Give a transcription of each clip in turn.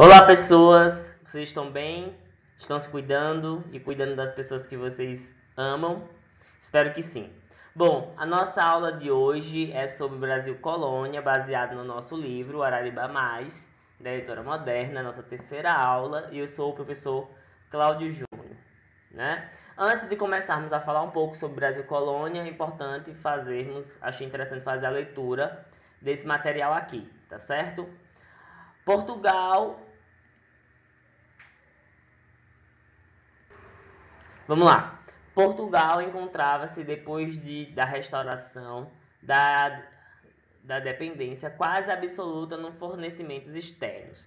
Olá, pessoas! Vocês estão bem? Estão se cuidando e cuidando das pessoas que vocês amam? Espero que sim. Bom, a nossa aula de hoje é sobre o Brasil Colônia, baseado no nosso livro Arariba Mais, da editora Moderna, nossa terceira aula, e eu sou o professor Cláudio Júnior, né? Antes de começarmos a falar um pouco sobre o Brasil Colônia, é importante achei interessante fazer a leitura desse material aqui, tá certo? Portugal. Vamos lá. Portugal encontrava-se depois da restauração da dependência quase absoluta nos fornecimentos externos.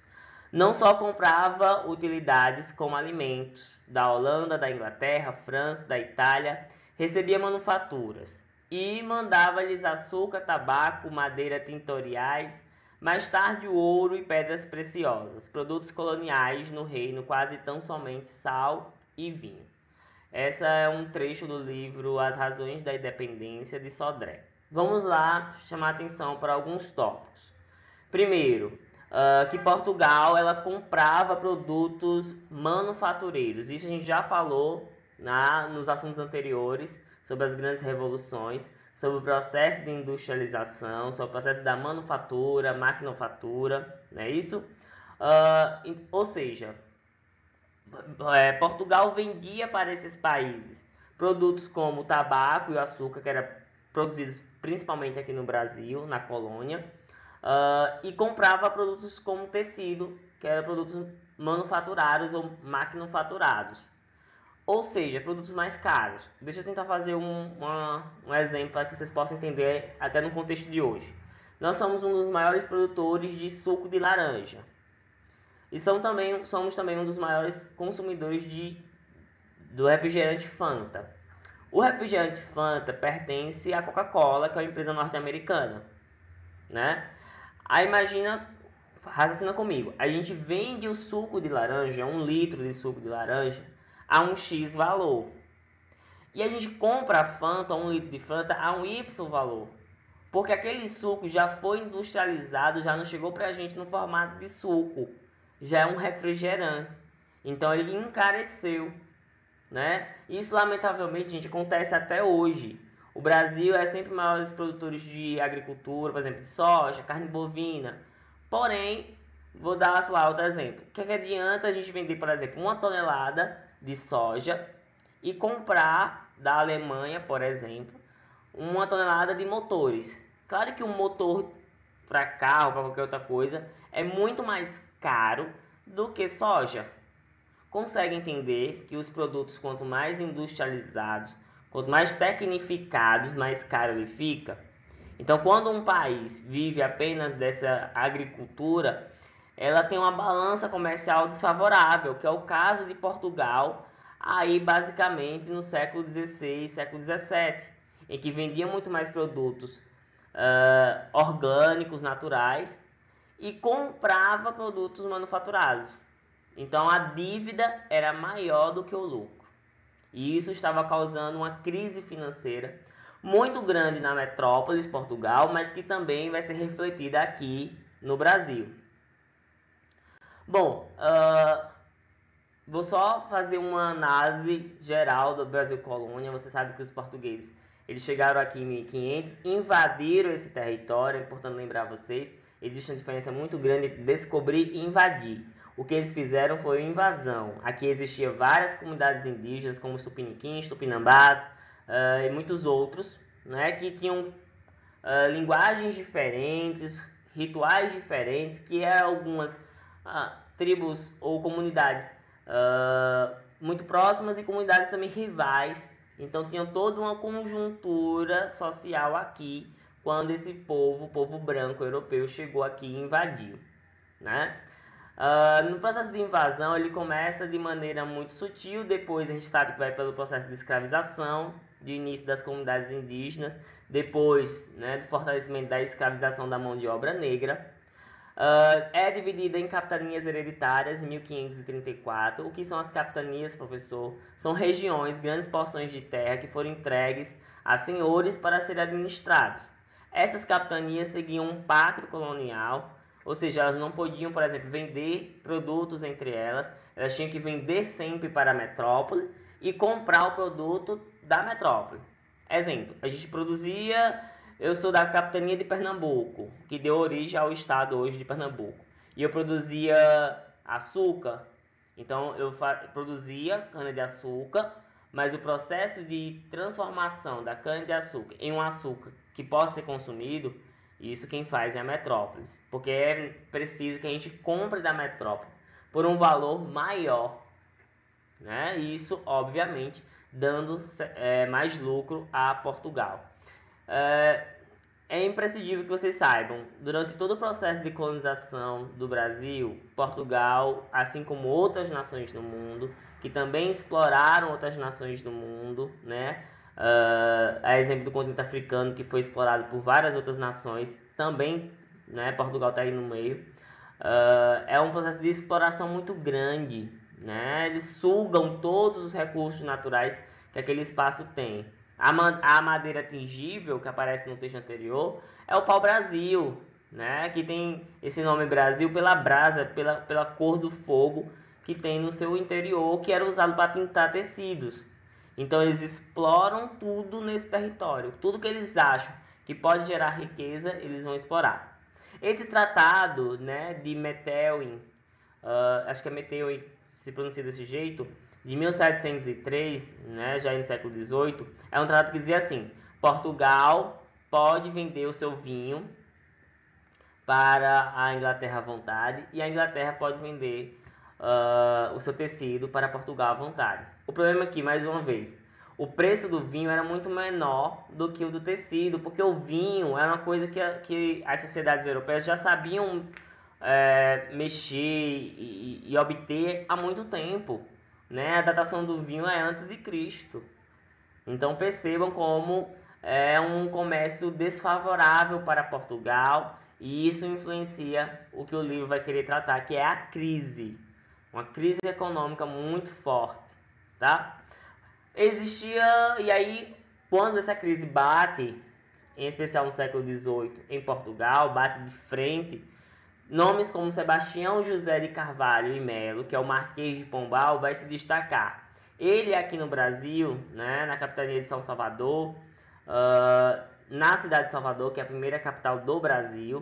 Não só comprava utilidades como alimentos da Holanda, da Inglaterra, França, da Itália, recebia manufaturas e mandava-lhes açúcar, tabaco, madeira tintoriais, mais tarde o ouro e pedras preciosas, produtos coloniais no reino quase tão somente sal e vinho. Essa é um trecho do livro As Razões da Independência, de Sodré. Vamos lá chamar atenção para alguns tópicos. Primeiro, que Portugal ela comprava produtos manufatureiros. Isso a gente já falou nos assuntos anteriores, sobre as grandes revoluções, sobre o processo de industrialização, sobre o processo da manufatura, maquinofatura, não é isso? Ou seja, Portugal vendia para esses países produtos como o tabaco e o açúcar, que eram produzidos principalmente aqui no Brasil, na colônia, e comprava produtos como tecido, que eram produtos manufaturados ou maquinofaturados. Ou seja, produtos mais caros. Deixa eu tentar fazer um exemplo para que vocês possam entender até no contexto de hoje. Nós somos um dos maiores produtores de suco de laranja. E somos também um dos maiores consumidores do refrigerante Fanta. O refrigerante Fanta pertence à Coca-Cola, que é uma empresa norte-americana, né? Aí raciocina comigo, a gente vende o suco de laranja, 1 litro de suco de laranja, a um X valor. E a gente compra a Fanta, 1 litro de Fanta, a um Y valor. Porque aquele suco já foi industrializado, já não chegou pra gente no formato de suco. Já é um refrigerante. Então ele encareceu, né? Isso lamentavelmente, gente, acontece até hoje. O Brasil é sempre maiores produtores de agricultura, por exemplo, de soja, carne bovina. Porém, vou dar lá outro exemplo. O que adianta a gente vender, por exemplo, 1 tonelada de soja e comprar da Alemanha, por exemplo, 1 tonelada de motores? Claro que um motor para carro, para qualquer outra coisa, é muito mais caro do que soja. Consegue entender que os produtos, quanto mais industrializados, quanto mais tecnificados, mais caro ele fica? Então, quando um país vive apenas dessa agricultura, ela tem uma balança comercial desfavorável, que é o caso de Portugal, aí basicamente no século XVI, século XVII, em que vendia muito mais produtos orgânicos, naturais, e comprava produtos manufaturados. Então a dívida era maior do que o lucro. E isso estava causando uma crise financeira muito grande na metrópole, Portugal, mas que também vai ser refletida aqui no Brasil. Bom, vou só fazer uma análise geral do Brasil Colônia. Você sabe que os portugueses eles chegaram aqui em 1500, invadiram esse território. É importante lembrar vocês, existe uma diferença muito grande entre descobrir e invadir. O que eles fizeram foi invasão. Aqui existiam várias comunidades indígenas, como os tupiniquins, tupinambás e muitos outros, né, que tinham linguagens diferentes, rituais diferentes, que eram algumas tribos ou comunidades muito próximas e comunidades também rivais. Então tinha toda uma conjuntura social aqui quando esse povo, o povo branco europeu, chegou aqui e invadiu, né? No processo de invasão ele começa de maneira muito sutil, depois a gente sabe que vai pelo processo de escravização, de início das comunidades indígenas, depois, né, do fortalecimento da escravização da mão de obra negra. É dividida em capitanias hereditárias em 1534. O que são as capitanias, professor? São regiões, grandes porções de terra que foram entregues a senhores para serem administrados. Essas capitanias seguiam um pacto colonial, Ou seja, elas não podiam, por exemplo, vender produtos entre elas, elas tinham que vender sempre para a metrópole e comprar o produto da metrópole. Exemplo, a gente produzia, eu sou da capitania de Pernambuco, que deu origem ao estado hoje de Pernambuco, e eu produzia açúcar, então eu produzia cana-de-açúcar, mas o processo de transformação da cana-de-açúcar em um açúcar que possa ser consumido, isso quem faz é a metrópole, porque é preciso que a gente compre da metrópole por um valor maior, né? Isso, obviamente, dando mais lucro a Portugal. É imprescindível que vocês saibam, durante todo o processo de colonização do Brasil, Portugal, assim como outras nações do mundo, que também exploraram outras nações do mundo, né? A exemplo do continente africano, que foi explorado por várias outras nações, também, né? Portugal está aí no meio. É um processo de exploração muito grande, né? Eles sugam todos os recursos naturais que aquele espaço tem. A madeira tingível, que aparece no texto anterior, é o pau-brasil, né? Que tem esse nome Brasil pela brasa, pela cor do fogo que tem no seu interior, que era usado para pintar tecidos. Então eles exploram tudo nesse território. Tudo que eles acham que pode gerar riqueza, eles vão explorar. Esse tratado, né, de Meteoin, acho que é Meteoin, se pronuncia desse jeito, de 1703, né, já no século XVIII, é um tratado que dizia assim: Portugal pode vender o seu vinho para a Inglaterra à vontade e a Inglaterra pode vender o seu tecido para Portugal à vontade. O problema é que, mais uma vez, o preço do vinho era muito menor do que o do tecido, porque o vinho era uma coisa que as sociedades europeias já sabiam mexer e obter há muito tempo, né? A datação do vinho é antes de Cristo. Então percebam como é um comércio desfavorável para Portugal e isso influencia o que o livro vai querer tratar, que é a crise. Uma crise econômica muito forte, tá? Existia, e aí quando essa crise bate, em especial no século XVIII, em Portugal, bate de frente, nomes como Sebastião José de Carvalho e Melo, que é o Marquês de Pombal, vai se destacar. Ele aqui no Brasil, né, na capitania de São Salvador, na cidade de Salvador, que é a primeira capital do Brasil,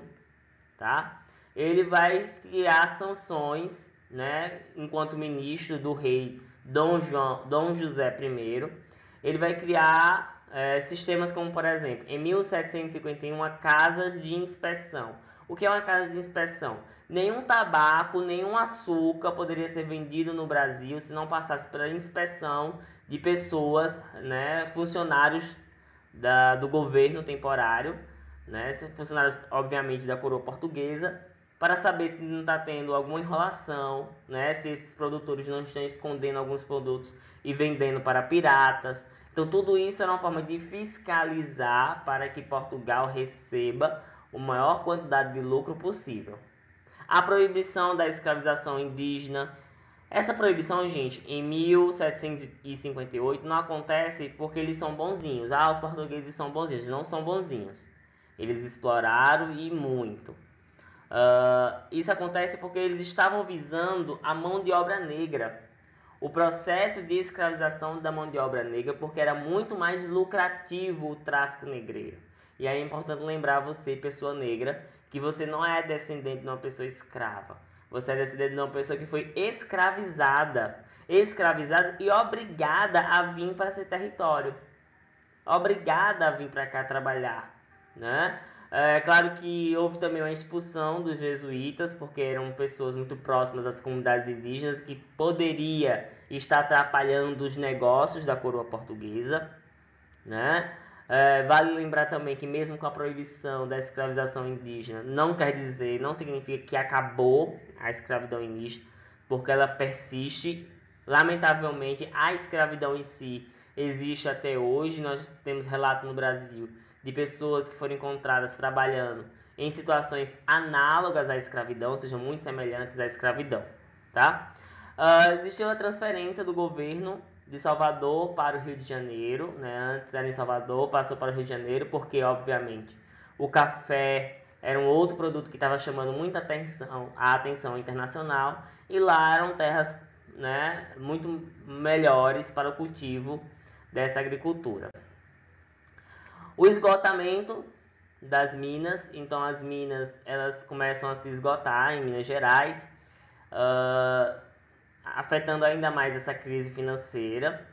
tá? Ele vai criar sanções, né, enquanto ministro do rei Dom José I. Ele vai criar sistemas como, por exemplo, em 1751, casas de inspeção. O que é uma casa de inspeção? Nenhum tabaco, nenhum açúcar poderia ser vendido no Brasil se não passasse pela inspeção de pessoas, né, funcionários do governo temporário, né, funcionários, obviamente, da coroa portuguesa, para saber se não está tendo alguma enrolação, né, se esses produtores não estão escondendo alguns produtos e vendendo para piratas. Então, tudo isso é uma forma de fiscalizar para que Portugal receba a maior quantidade de lucro possível. A proibição da escravização indígena. Essa proibição, gente, em 1758 não acontece porque eles são bonzinhos. Ah, os portugueses são bonzinhos. Não são bonzinhos. Eles exploraram e muito. Isso acontece porque eles estavam visando a mão de obra negra. O processo de escravização da mão de obra negra, porque era muito mais lucrativo o tráfico negreiro. E aí é importante lembrar você, pessoa negra, que você não é descendente de uma pessoa escrava. Você é descendente de uma pessoa que foi escravizada. Escravizada e obrigada a vir para esse território. Obrigada a vir para cá trabalhar, né? É claro que houve também uma expulsão dos jesuítas, porque eram pessoas muito próximas às comunidades indígenas que poderia estar atrapalhando os negócios da coroa portuguesa, né? Vale lembrar também que mesmo com a proibição da escravização indígena, não significa que acabou a escravidão indígena, porque ela persiste. Lamentavelmente, a escravidão em si existe até hoje. Nós temos relatos no Brasil de pessoas que foram encontradas trabalhando em situações análogas à escravidão, ou seja, muito semelhantes à escravidão, tá? Existiu a transferência do governo de Salvador para o Rio de Janeiro, né? Antes era em Salvador, passou para o Rio de Janeiro, porque, obviamente, o café era um outro produto que estava chamando muita atenção, a atenção internacional, e lá eram terras, né, muito melhores para o cultivo dessa agricultura. O esgotamento das minas, então as minas elas começam a se esgotar em Minas Gerais, afetando ainda mais essa crise financeira.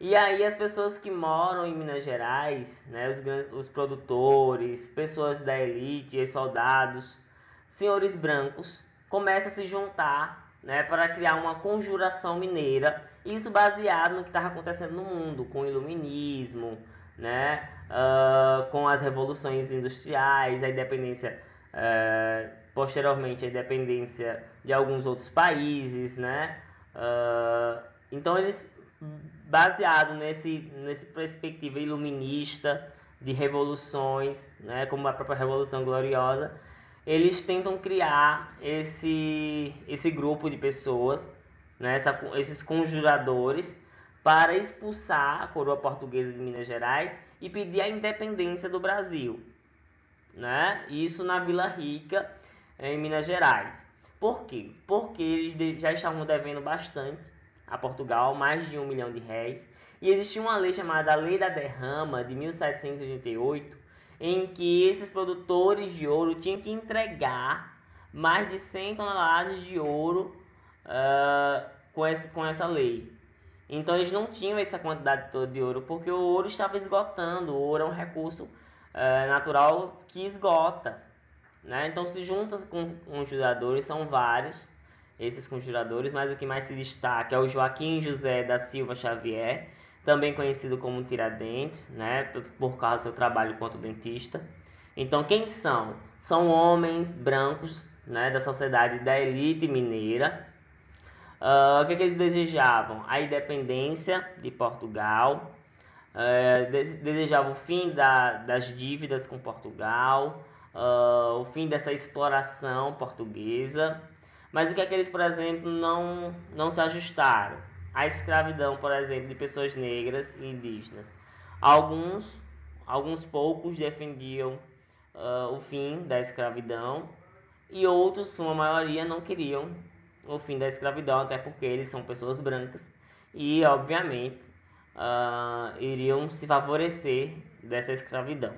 E aí as pessoas que moram em Minas Gerais, né, os produtores, pessoas da elite, os soldados, senhores brancos, começam a se juntar, né, para criar uma conjuração mineira, isso baseado no que estava acontecendo no mundo, com o iluminismo, né, com as revoluções industriais, a independência, posteriormente a independência de alguns outros países, né, então eles, baseado nesse perspectiva iluminista de revoluções, né, como a própria Revolução Gloriosa, eles tentam criar esse grupo de pessoas, né, esses conjuradores, para expulsar a coroa portuguesa de Minas Gerais e pedir a independência do Brasil, né? Isso na Vila Rica, em Minas Gerais. Por quê? Porque eles já estavam devendo bastante a Portugal, mais de R$1 milhão. E existia uma lei chamada Lei da Derrama, de 1788, em que esses produtores de ouro tinham que entregar mais de 100 toneladas de ouro com essa lei. Então eles não tinham essa quantidade toda de ouro, porque o ouro estava esgotando. O ouro é um recurso natural que esgota, né? Então se junta com conjuradores, são vários esses conjuradores, mas o que mais se destaca é o Joaquim José da Silva Xavier, também conhecido como Tiradentes, né, por causa do seu trabalho quanto dentista. Então quem são? São homens brancos, né, da sociedade da elite mineira. O que eles desejavam? A independência de Portugal, desejavam o fim das dívidas com Portugal, o fim dessa exploração portuguesa. Mas o que é que eles, por exemplo, não se ajustaram? A escravidão, por exemplo, de pessoas negras e indígenas. Alguns poucos defendiam o fim da escravidão e outros, sua maioria, não queriam o fim da escravidão, até porque eles são pessoas brancas e, obviamente, iriam se favorecer dessa escravidão.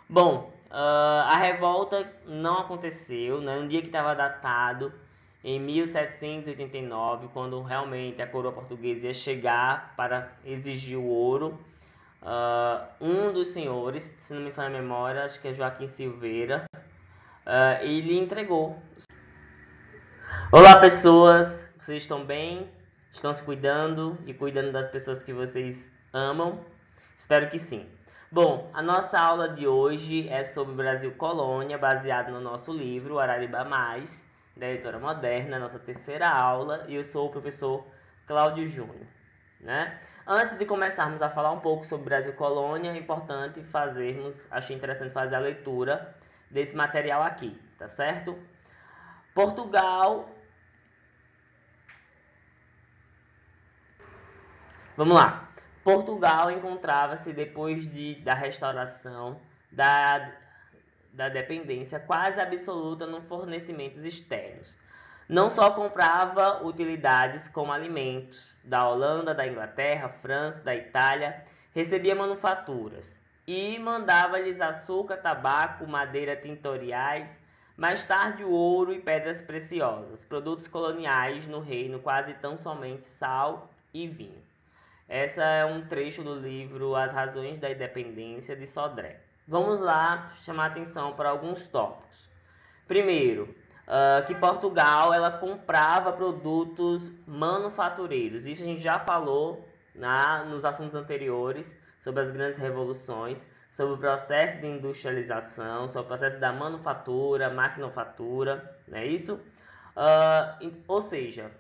Bom, a revolta não aconteceu, né? No dia que estava datado, em 1789, quando realmente a coroa portuguesa ia chegar para exigir o ouro, um dos senhores, se não me falha a memória, acho que é Joaquim Silveira, ele entregou. Olá, pessoas! Vocês estão bem? Estão se cuidando e cuidando das pessoas que vocês amam? Espero que sim. Bom, a nossa aula de hoje é sobre o Brasil Colônia, baseado no nosso livro Arariba Mais, da Editora Moderna, nossa terceira aula, e eu sou o professor Cláudio Júnior, né? Antes de começarmos a falar um pouco sobre o Brasil Colônia, é importante achei interessante fazer a leitura desse material aqui, tá certo? Portugal. Vamos lá. Portugal encontrava-se, depois da restauração da dependência quase absoluta nos fornecimentos externos. Não só comprava utilidades como alimentos da Holanda, da Inglaterra, França, da Itália, recebia manufaturas e mandava-lhes açúcar, tabaco, madeira tintoriais, mais tarde o ouro e pedras preciosas, produtos coloniais no reino, quase tão somente sal e vinho. Essa é um trecho do livro As Razões da Independência, de Sodré. Vamos lá chamar atenção para alguns tópicos. Primeiro, que Portugal ela comprava produtos manufatureiros. Isso a gente já falou nos assuntos anteriores, sobre as grandes revoluções, sobre o processo de industrialização, sobre o processo da manufatura, maquinofatura, não é isso? Ou seja,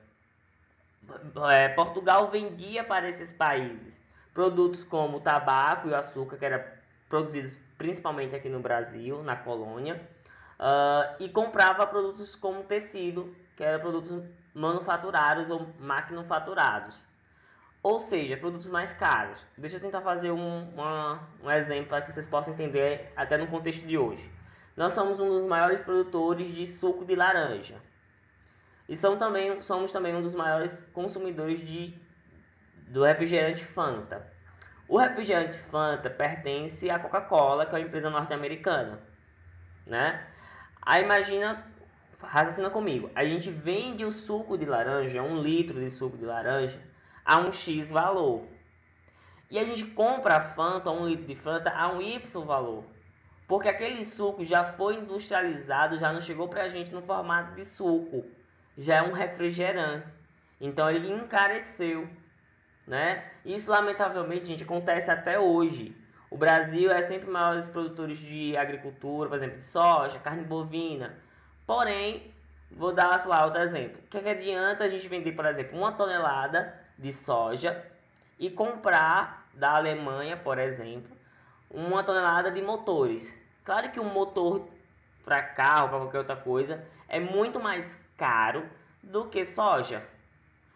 Portugal vendia para esses países produtos como o tabaco e o açúcar, que eram produzidos principalmente aqui no Brasil, na colônia, e comprava produtos como tecido, que eram produtos manufaturados ou maquinofaturados. Ou seja, produtos mais caros. Deixa eu tentar fazer um exemplo para que vocês possam entender até no contexto de hoje. nós somos um dos maiores produtores de suco de laranja. E somos também um dos maiores consumidores do refrigerante Fanta. O refrigerante Fanta pertence à Coca-Cola, que é uma empresa norte-americana, né? Aí raciocina comigo, a gente vende o suco de laranja, 1 litro de suco de laranja, a um X valor. E a gente compra a Fanta, 1 litro de Fanta, a um Y valor. Porque aquele suco já foi industrializado, já não chegou pra gente no formato de suco. Já é um refrigerante. Então ele encareceu, né? Isso lamentavelmente, gente, acontece até hoje. O Brasil é sempre maior dos produtores de agricultura, por exemplo, de soja, carne bovina. Porém, vou dar lá outro exemplo. O que adianta a gente vender, por exemplo, 1 tonelada de soja e comprar da Alemanha, por exemplo, 1 tonelada de motores? Claro que um motor para carro, para qualquer outra coisa, é muito mais caro do que soja.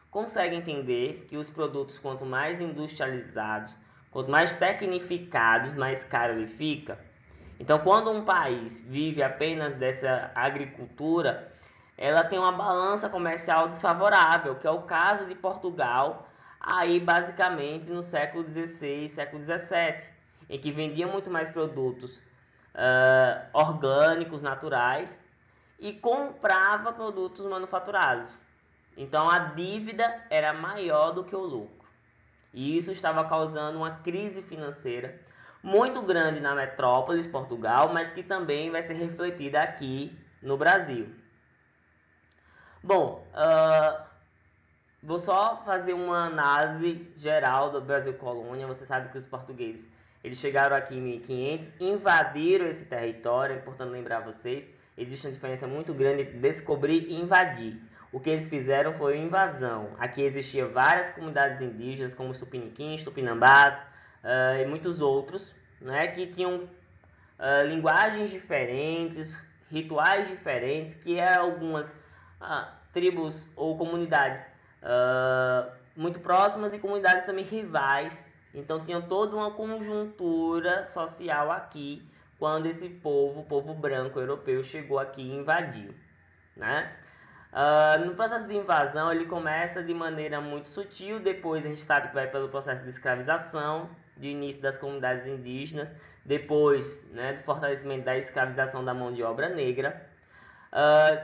Consegue entender que os produtos, quanto mais industrializados, quanto mais tecnificados, mais caro ele fica? Então, quando um país vive apenas dessa agricultura, ela tem uma balança comercial desfavorável, que é o caso de Portugal, aí basicamente no século XVI, século XVII, em que vendia muito mais produtos orgânicos, naturais, e comprava produtos manufaturados. Então a dívida era maior do que o lucro. E isso estava causando uma crise financeira muito grande na metrópole, Portugal, mas que também vai ser refletida aqui no Brasil. Bom, vou só fazer uma análise geral do Brasil colônia. Você sabe que os portugueses eles chegaram aqui em 1500, invadiram esse território. É importante lembrar vocês, existe uma diferença muito grande entre descobrir e invadir. O que eles fizeram foi uma invasão. Aqui existiam várias comunidades indígenas, como os tupiniquins, tupinambás e muitos outros, né, que tinham linguagens diferentes, rituais diferentes, que algumas tribos ou comunidades muito próximas e comunidades também rivais. Então tinha toda uma conjuntura social aqui quando esse povo branco europeu chegou aqui e invadiu, né? No processo de invasão ele começa de maneira muito sutil, depois a gente sabe que vai pelo processo de escravização, de início das comunidades indígenas, depois, né, do fortalecimento da escravização da mão de obra negra.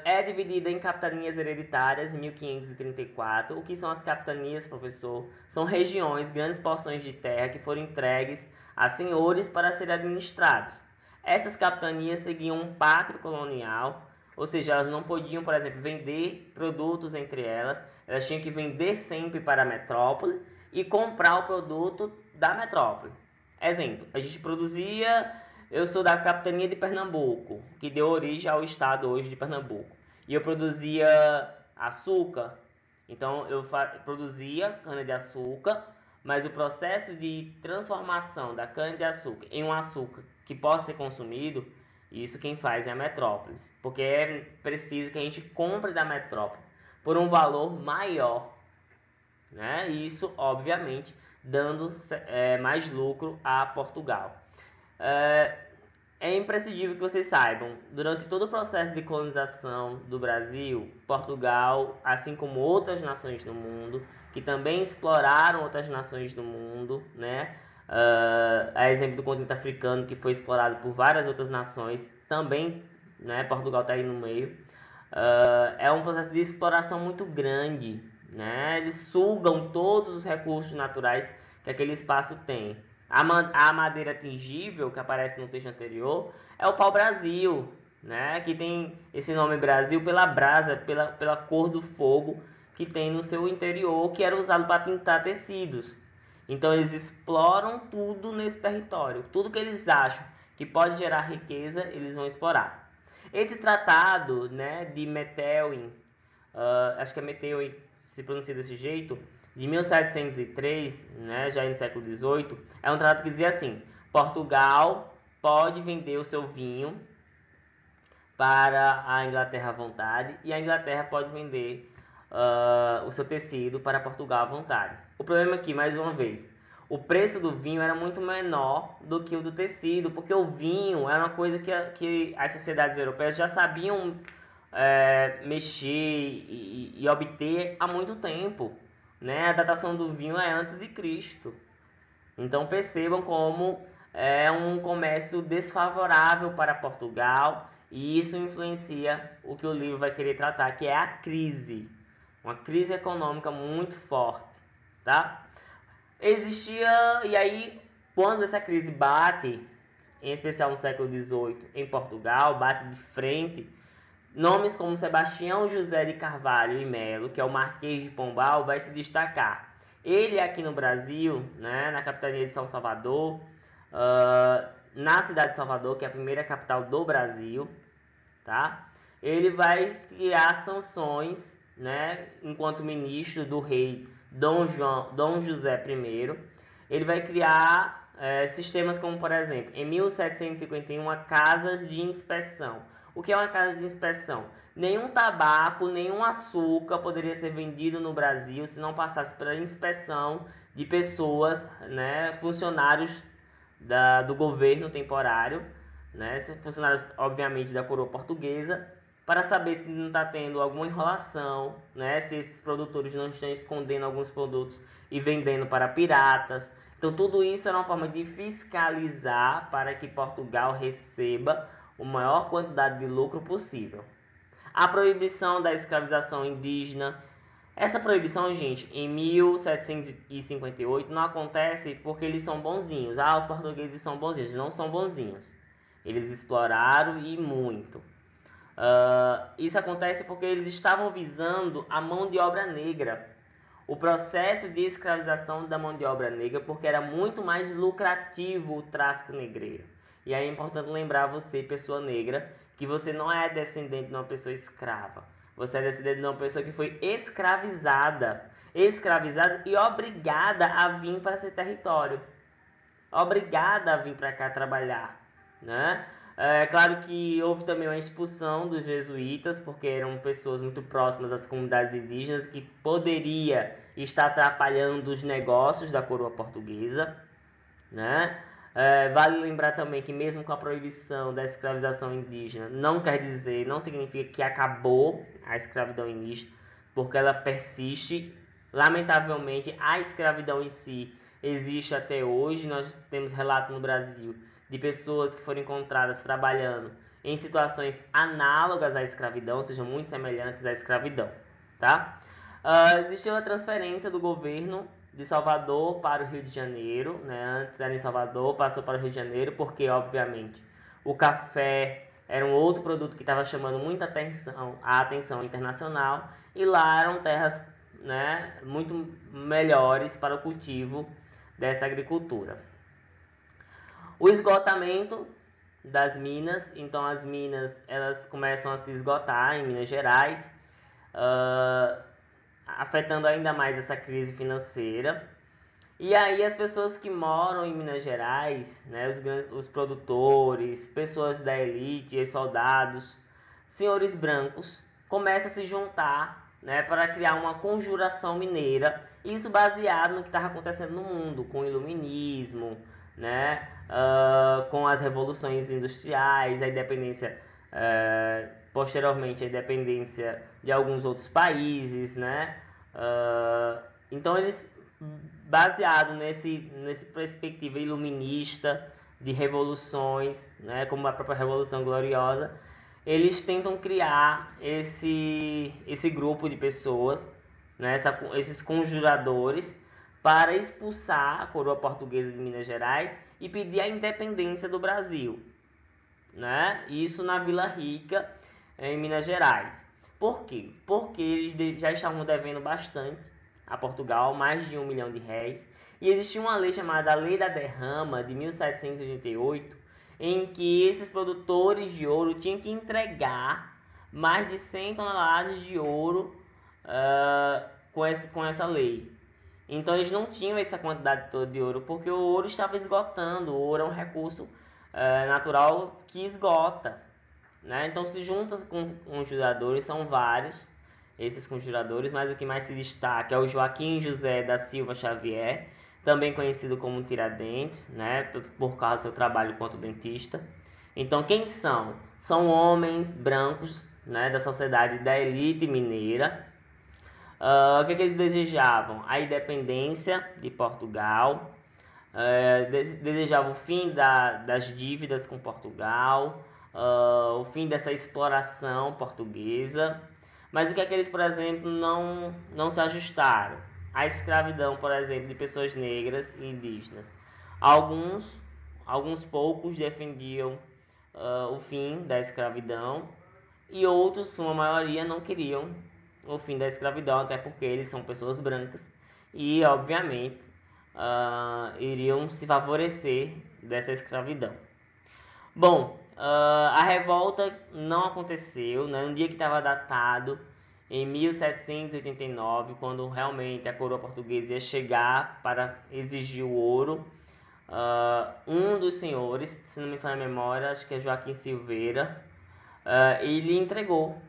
É dividida em capitanias hereditárias em 1534. O que são as capitanias, professor? São regiões, grandes porções de terra que foram entregues a senhores para serem administrados. Essas capitanias seguiam um pacto colonial, ou seja, elas não podiam, por exemplo, vender produtos entre elas, elas tinham que vender sempre para a metrópole e comprar o produto da metrópole. Exemplo, a gente produzia... Eu sou da capitania de Pernambuco, que deu origem ao estado hoje de Pernambuco. E eu produzia açúcar, então eu produzia cana-de-açúcar, mas o processo de transformação da cana-de-açúcar em um açúcar que possa ser consumido, isso quem faz é a metrópole. Porque é preciso que a gente compre da metrópole por um valor maior, né? Isso, obviamente, dando mais lucro a Portugal. É imprescindível que vocês saibam, durante todo o processo de colonização do Brasil, Portugal, assim como outras nações do mundo, que também exploraram outras nações do mundo, né? A exemplo do continente africano, que foi explorado por várias outras nações, também, né? Portugal está aí no meio. É um processo de exploração muito grande, né? Eles sugam todos os recursos naturais que aquele espaço tem. A madeira atingível, que aparece no texto anterior, é o pau-brasil, né? Que tem esse nome Brasil pela brasa, pela cor do fogo que tem no seu interior, que era usado para pintar tecidos. Então eles exploram tudo nesse território. Tudo que eles acham que pode gerar riqueza, eles vão explorar. Esse tratado, né, de Metelin, acho que é Metelin se pronuncia desse jeito, de 1703, né, já no século XVIII, é um tratado que dizia assim: Portugal pode vender o seu vinho para a Inglaterra à vontade e a Inglaterra pode vender o seu tecido para Portugal à vontade. O problema é que, mais uma vez, o preço do vinho era muito menor do que o do tecido, porque o vinho era uma coisa que as sociedades europeias já sabiam mexer e obter há muito tempo. Né? A datação do vinho é antes de Cristo. Então percebam como é um comércio desfavorável para Portugal e isso influencia o que o livro vai querer tratar, que é a crise. Uma crise econômica muito forte, tá? Existia, e aí, quando essa crise bate, em especial no século XVIII, em Portugal, bate de frente, nomes como Sebastião José de Carvalho e Melo, que é o Marquês de Pombal, vai se destacar. Ele aqui no Brasil, né, na capitania de São Salvador, na cidade de Salvador, que é a primeira capital do Brasil, tá? Ele vai criar sanções, né, enquanto ministro do rei Dom José I. Ele vai criar sistemas como, por exemplo, em 1751, casas de inspeção. O que é uma casa de inspeção? Nenhum tabaco, nenhum açúcar poderia ser vendido no Brasil se não passasse pela inspeção de pessoas, né, funcionários do governo temporário, né, funcionários, obviamente, da coroa portuguesa, para saber se não está tendo alguma enrolação, né, se esses produtores não estão escondendo alguns produtos e vendendo para piratas. Então, tudo isso é uma forma de fiscalizar para que Portugal receba a maior quantidade de lucro possível. A proibição da escravização indígena. Essa proibição, gente, em 1758 não acontece porque eles são bonzinhos. Ah, os portugueses são bonzinhos. Não são bonzinhos. Eles exploraram e muito. Isso acontece porque eles estavam visando a mão de obra negra. O processo de escravização da mão de obra negra, porque era muito mais lucrativo o tráfico negreiro. E aí é importante lembrar você, pessoa negra, que você não é descendente de uma pessoa escrava. Você é descendente de uma pessoa que foi escravizada e obrigada a vir para esse território. Obrigada a vir para cá trabalhar, né? É claro que houve também uma expulsão dos jesuítas, porque eram pessoas muito próximas às comunidades indígenas que poderia estar atrapalhando os negócios da coroa portuguesa, né? Vale lembrar também que mesmo com a proibição da escravização indígena, não significa que acabou a escravidão indígena, porque ela persiste. Lamentavelmente, a escravidão em si existe até hoje. Nós temos relatos no Brasil de pessoas que foram encontradas trabalhando em situações análogas à escravidão, ou seja, muito semelhantes à escravidão, tá? Existiu a transferência do governo de Salvador para o Rio de Janeiro, né? Antes era em Salvador, passou para o Rio de Janeiro, porque, obviamente, o café era um outro produto que estava chamando muita atenção, a atenção internacional, e lá eram terras, né, muito melhores para o cultivo dessa agricultura. O esgotamento das minas, então as minas elas começam a se esgotar em Minas Gerais, afetando ainda mais essa crise financeira. E aí as pessoas que moram em Minas Gerais, né, os produtores, pessoas da elite, os soldados, senhores brancos, começam a se juntar, né, para criar uma conjuração mineira, isso baseado no que estava acontecendo no mundo, com o iluminismo, né, com as revoluções industriais, a independência, posteriormente a independência de alguns outros países, né. Então eles, baseado nesse perspectiva iluminista de revoluções, né, como a própria Revolução Gloriosa, eles tentam criar esse grupo de pessoas, né, esses conjuradores, para expulsar a coroa portuguesa de Minas Gerais e pedir a independência do Brasil, né? Isso na Vila Rica, em Minas Gerais. Por quê? Porque eles já estavam devendo bastante a Portugal, mais de R$1 milhão. E existia uma lei chamada Lei da Derrama, de 1788, em que esses produtores de ouro tinham que entregar mais de 100 toneladas de ouro com essa lei. Então eles não tinham essa quantidade toda de ouro, porque o ouro estava esgotando. O ouro é um recurso natural que esgota, né? Então se junta com conjuradores, são vários esses conjuradores, mas o que mais se destaca é o Joaquim José da Silva Xavier, também conhecido como Tiradentes, né, por causa do seu trabalho enquanto dentista. Então, quem são? São homens brancos, né, da sociedade da elite mineira. O que eles desejavam? A independência de Portugal, desejavam o fim das dívidas com Portugal, o fim dessa exploração portuguesa. Mas o que eles, por exemplo, não se ajustaram? A escravidão, por exemplo, de pessoas negras e indígenas. Alguns poucos defendiam o fim da escravidão e outros, uma maioria, não queriam o fim da escravidão, até porque eles são pessoas brancas e, obviamente, iriam se favorecer dessa escravidão. Bom, a revolta não aconteceu, né? No dia que estava datado, em 1789, quando realmente a coroa portuguesa ia chegar para exigir o ouro, um dos senhores, se não me falha a memória, acho que é Joaquim Silveira, ele entregou